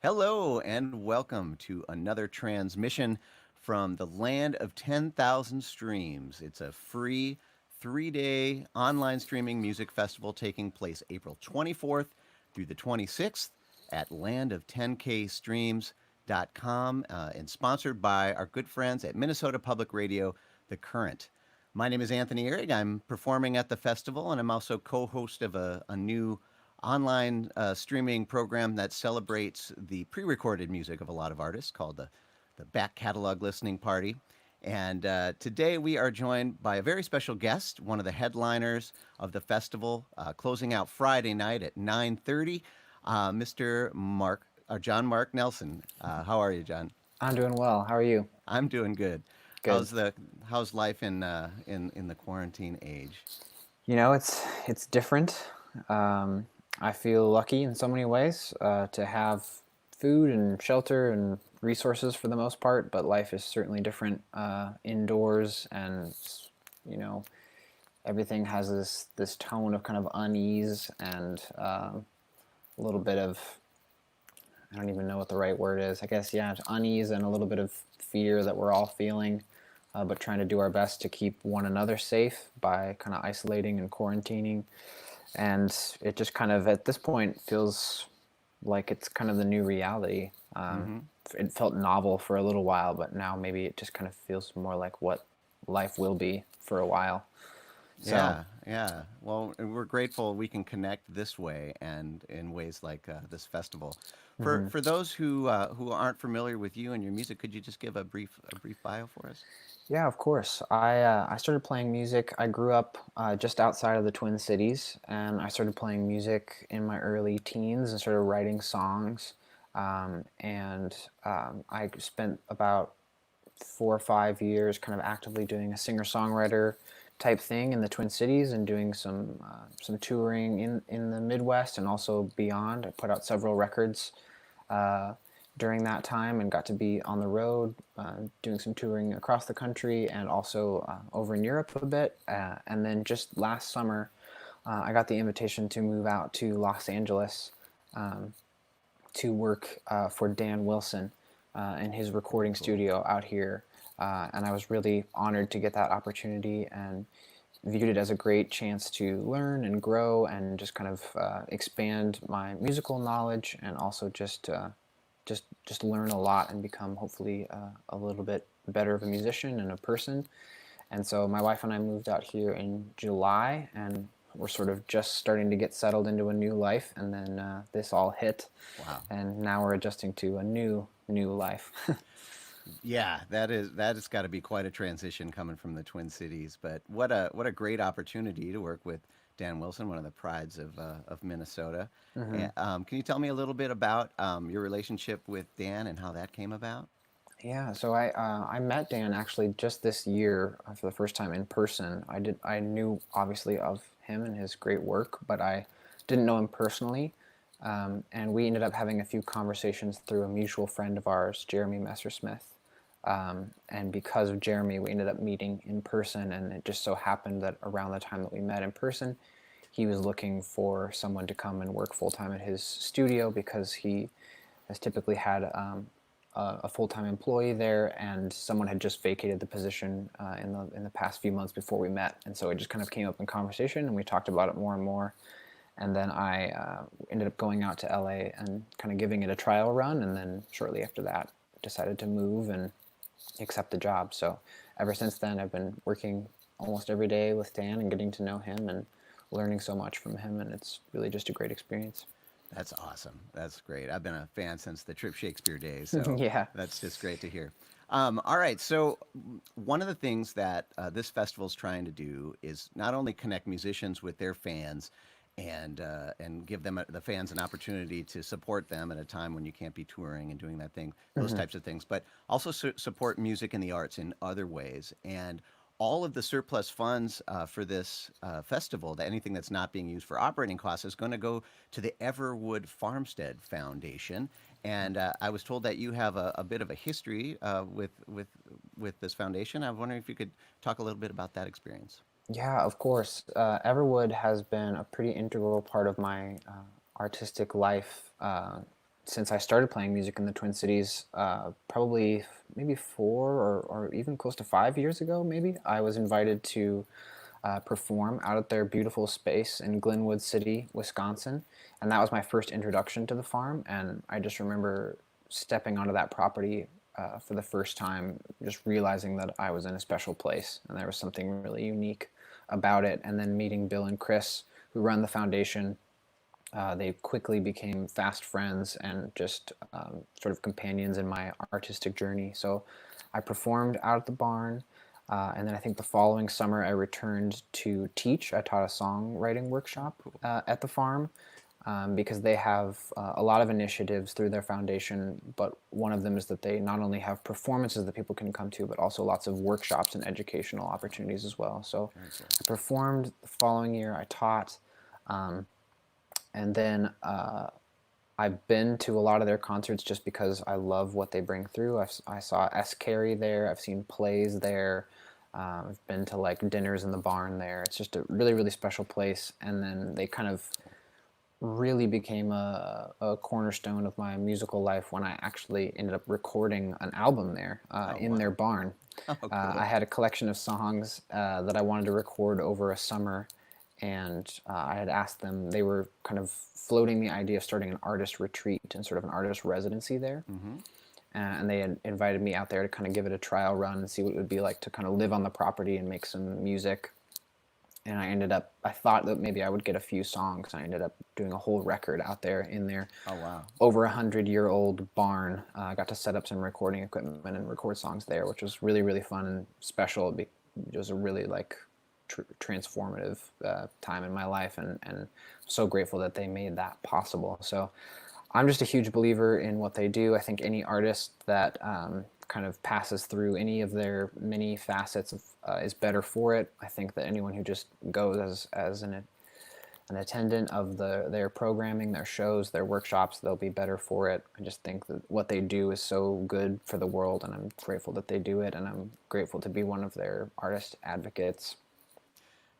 Hello, and welcome to another transmission from the land of 10,000 streams. It's a free 3 day online streaming music festival taking place April 24th through the 26th at landof10kstreams.com and sponsored by our good friends at Minnesota Public Radio, The Current. My name is Anthony Ehrig. I'm performing at the festival, and I'm also co host of a new online streaming program that celebrates the pre recorded music of a lot of artists called the Back Catalog Listening Party. And today we are joined by a very special guest, one of the headliners of the festival, closing out Friday night at 9:30, Mr. John Mark Nelson. How are you, John? I'm doing well. How are you? I'm doing good. Good. How's life in the quarantine age? It's different. I feel lucky in so many ways to have food and shelter and resources for the most part, but life is certainly different indoors, and you know everything has this tone of kind of unease and a little bit of, I don't even know what the right word is. I guess, yeah, unease and a little bit of fear that we're all feeling, but trying to do our best to keep one another safe by kind of isolating and quarantining. And it just kind of, at this point, feels like it's kind of the new reality. Mm-hmm. It felt novel for a little while, but now maybe it just kind of feels more like what life will be for a while. So, Yeah, yeah. Well, and we're grateful we can connect this way and in ways like this festival. mhm. For those who aren't familiar with you and your music, could you just give a brief bio for us? Yeah, of course. I started playing music. I grew up just outside of the Twin Cities, and I started playing music in my early teens and started writing songs. I spent about 4 or 5 years kind of actively doing a singer-songwriter type thing in the Twin Cities and doing some touring in the Midwest and also beyond. I put out several records uh, during that time and got to be on the road doing some touring across the country and also over in Europe a bit. And then just last summer, I got the invitation to move out to Los Angeles um, to work for Dan Wilson in his recording Cool. studio out here. And I was really honored to get that opportunity and viewed it as a great chance to learn and grow and just kind of expand my musical knowledge and also just learn a lot and become hopefully a little bit better of a musician and a person. And so my wife and I moved out here in July, and we're sort of just starting to get settled into a new life. And then this all hit, Wow. and now we're adjusting to a new life. Yeah, that has got to be quite a transition coming from the Twin Cities. But what a great opportunity to work with Dan Wilson, one of the prides of Minnesota. hmm Can you tell me a little bit about your relationship with Dan and how that came about? Yeah, so I met Dan actually just this year for the first time in person. I knew obviously of him and his great work, but I didn't know him personally. And we ended up having a few conversations through a mutual friend of ours, Jeremy Messersmith. And because of Jeremy, we ended up meeting in person, and it just so happened that around the time that we met in person, he was looking for someone to come and work full time at his studio because he has typically had a full time employee there, and someone had just vacated the position in the past few months before we met, and so it just kind of came up in conversation, and we talked about it more and more. And then I ended up going out to LA and kind of giving it a trial run, and then shortly after that, decided to move and accept the job. So ever since then, I've been working almost every day with Dan and getting to know him and learning so much from him, and it's really just a great experience. That's awesome. That's great. I've been a fan since the Trip Shakespeare days, so Yeah. that's just great to hear. All right, so one of the things that this festival is trying to do is not only connect musicians with their fans and give them the fans an opportunity to support them at a time when you can't be touring and doing that thing, those hmm types of things, but also support music and the arts in other ways. And all of the surplus funds for this festival, that anything that's not being used for operating costs, is going to go to the Everwood Farmstead Foundation. And I was told that you have a bit of a history with this foundation. I was wondering if you could talk a little bit about that experience. Yeah, of course. Everwood has been a pretty integral part of my artistic life since I started playing music in the Twin Cities, probably maybe 4 or even close to 5 years ago, maybe, I was invited to perform out at their beautiful space in Glenwood City, Wisconsin. And that was my first introduction to the farm. And I just remember stepping onto that property for the first time, just realizing that I was in a special place and there was something really unique about it. And then meeting Bill and Chris, who run the foundation, they quickly became fast friends and just sort of companions in my artistic journey. So I performed out at the barn, and then I think the following summer I returned to teach. I taught a songwriting workshop at the farm because they have a lot of initiatives through their foundation, but one of them is that they not only have performances that people can come to, but also lots of workshops and educational opportunities as well. So I performed the following year, I taught. And then I've been to a lot of their concerts just because I love what they bring through. I saw S. Carey there. I've seen plays there. I've been to like dinners in the barn there. It's just a really, really special place. And then they kind of really became a cornerstone of my musical life when I actually ended up recording an album there in their barn. Oh, cool. I had a collection of songs that I wanted to record over a summer, and I had asked them, they were kind of floating the idea of starting an artist retreat and sort of an artist residency there. And they had invited me out there to kind of give it a trial run and see what it would be like to kind of live on the property and make some music. And I thought that maybe I would get a few songs. I ended up doing a whole record out there in their over 100-year-old barn. I got to set up some recording equipment and record songs there, which was really, really fun and special. It was a really like transformative time in my life, and I'm so grateful that they made that possible. So I'm just a huge believer in what they do. I think any artist that kind of passes through any of their many facets of, is better for it. I think that anyone who just goes as an attendant of their programming, their shows, their workshops, they'll be better for it. I just think that what they do is so good for the world, and I'm grateful that they do it, and I'm grateful to be one of their artist advocates.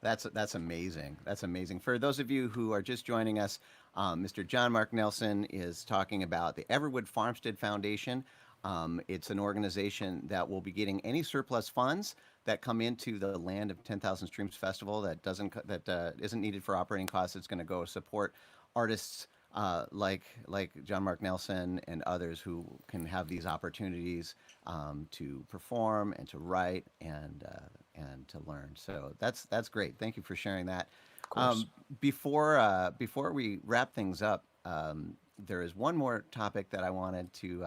That's amazing. That's amazing. For those of you who are just joining us, Mr. John Mark Nelson is talking about the Everwood Farmstead Foundation. It's an organization that will be getting any surplus funds that come into the Land of 10,000 Streams Festival that isn't needed for operating costs. It's going to go support artists like John Mark Nelson and others who can have these opportunities to perform and to write and to learn. So that's great. Thank you for sharing that. Of course. Before we wrap things up, there is one more topic that I wanted to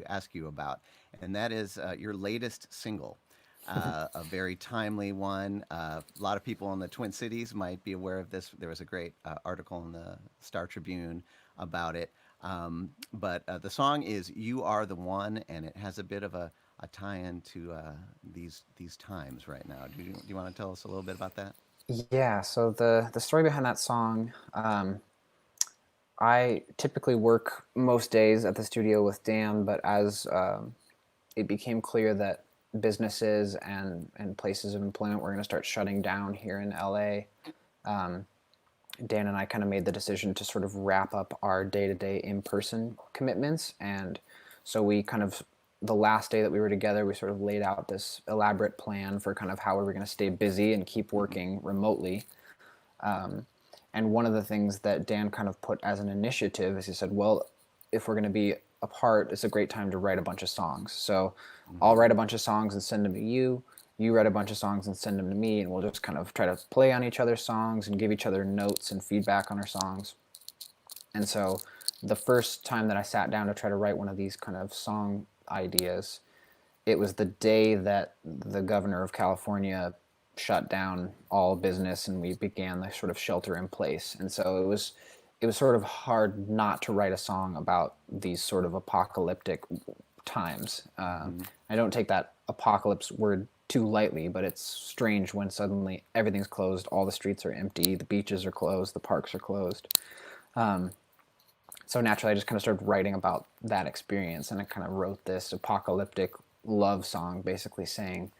ask you about, and that is your latest single. A very timely one. A lot of people in the Twin Cities might be aware of this. There was a great article in the Star Tribune about it. But the song is "You Are the One," and it has a bit of a tie-in to these times right now. Do you want to tell us a little bit about that? Yeah, so the story behind that song, I typically work most days at the studio with Dan, but as it became clear that businesses and places of employment were going to start shutting down here in LA, Dan and I kind of made the decision to sort of wrap up our day-to-day in-person commitments. And so we kind of, the last day that we were together, we sort of laid out this elaborate plan for kind of how we were going to stay busy and keep working remotely. And one of the things that Dan kind of put as an initiative is he said, well, if we're going to be apart, it's a great time to write a bunch of songs. So I'll write a bunch of songs and send them to you. You write a bunch of songs and send them to me, and we'll just kind of try to play on each other's songs and give each other notes and feedback on our songs. And so the first time that I sat down to try to write one of these kind of song ideas, it was the day that the governor of California shut down all business and we began the sort of shelter in place. And so it was sort of hard not to write a song about these sort of apocalyptic times. I don't take that apocalypse word too lightly, but it's strange when suddenly everything's closed, all the streets are empty, the beaches are closed, the parks are closed. So naturally, I just kind of started writing about that experience, and I kind of wrote this apocalyptic love song, basically saying,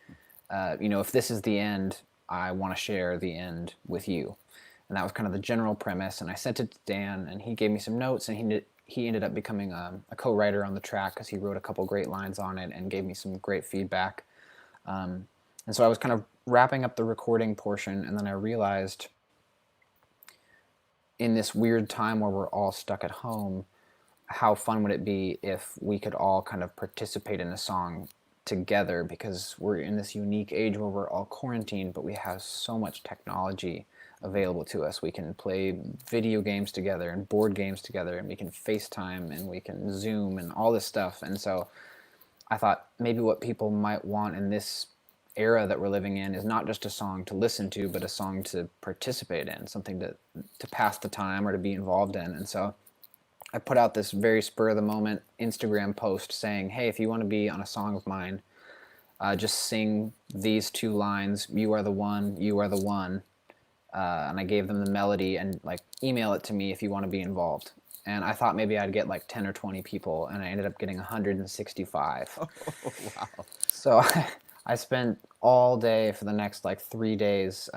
if this is the end, I want to share the end with you. And that was kind of the general premise. And I sent it to Dan, and he gave me some notes, and he ended up becoming a co-writer on the track because he wrote a couple great lines on it and gave me some great feedback. And so I was kind of wrapping up the recording portion, and then I realized in this weird time where we're all stuck at home, how fun would it be if we could all kind of participate in a song together, because we're in this unique age where we're all quarantined, but we have so much technology available to us. We can play video games together and board games together, and we can FaceTime and we can Zoom and all this stuff. And so I thought maybe what people might want in this era that we're living in is not just a song to listen to, but a song to participate in, something to pass the time or to be involved in. And so I put out this very spur of the moment Instagram post saying, hey, if you want to be on a song of mine, just sing these two lines, "You are the one, you are the one." And I gave them the melody and like email it to me if you want to be involved. And I thought maybe I'd get like 10 or 20 people, and I ended up getting 165. Oh, wow. So I spent all day for the next like 3 days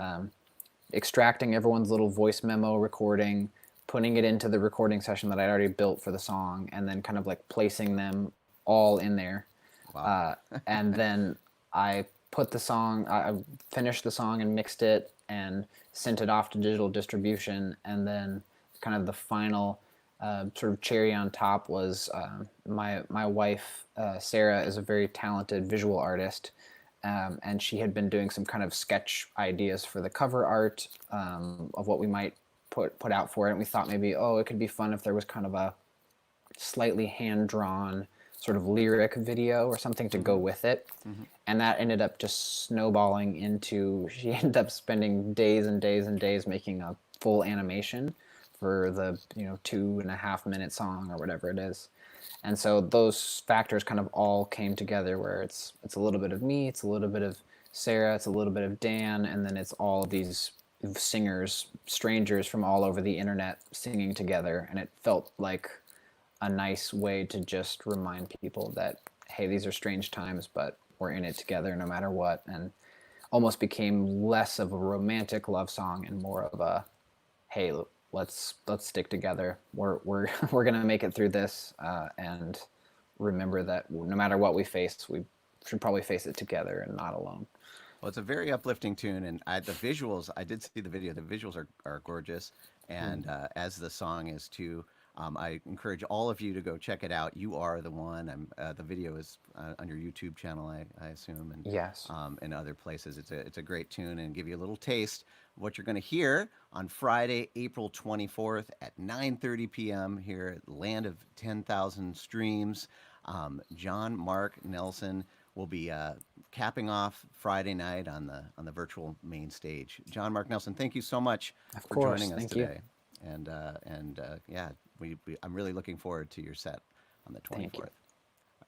extracting everyone's little voice memo recording, putting it into the recording session that I'd already built for the song, and then kind of like placing them all in there. Wow. And then I I finished the song and mixed it and sent it off to digital distribution. And then kind of the final sort of cherry on top was my wife, Sarah, is a very talented visual artist. And she had been doing some kind of sketch ideas for the cover art of what we might put out for it. And we thought maybe, oh, it could be fun if there was kind of a slightly hand-drawn sort of lyric video or something to go with it. Mm-hmm. And that ended up just snowballing into, she ended up spending days and days and days making a full animation for the 2.5 minute song or whatever it is. And so those factors kind of all came together, where it's a little bit of me, it's a little bit of Sarah, it's a little bit of Dan, and then it's all of these singers, strangers from all over the internet singing together. And it felt like a nice way to just remind people that, hey, these are strange times, but we're in it together no matter what. And almost became less of a romantic love song and more of a, hey, let's stick together. We're gonna make it through this, and remember that no matter what we face, we should probably face it together and not alone. Well, it's a very uplifting tune, and the visuals. I did see the video. The visuals are gorgeous, and as the song is too. I encourage all of you to go check it out. You are the one. The video is on your YouTube channel, I assume, and Yes. and other places. It's a great tune, and give you a little taste of what you're going to hear on Friday, April 24th at 9:30 p.m. here at Land of 10,000 Streams. John Mark Nelson will be capping off Friday night on the virtual main stage. John Mark Nelson, thank you so much Of for course. joining us Thank you. today. And yeah, I'm really looking forward to your set on the 24th. Thank you. Take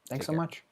Thanks so care. much.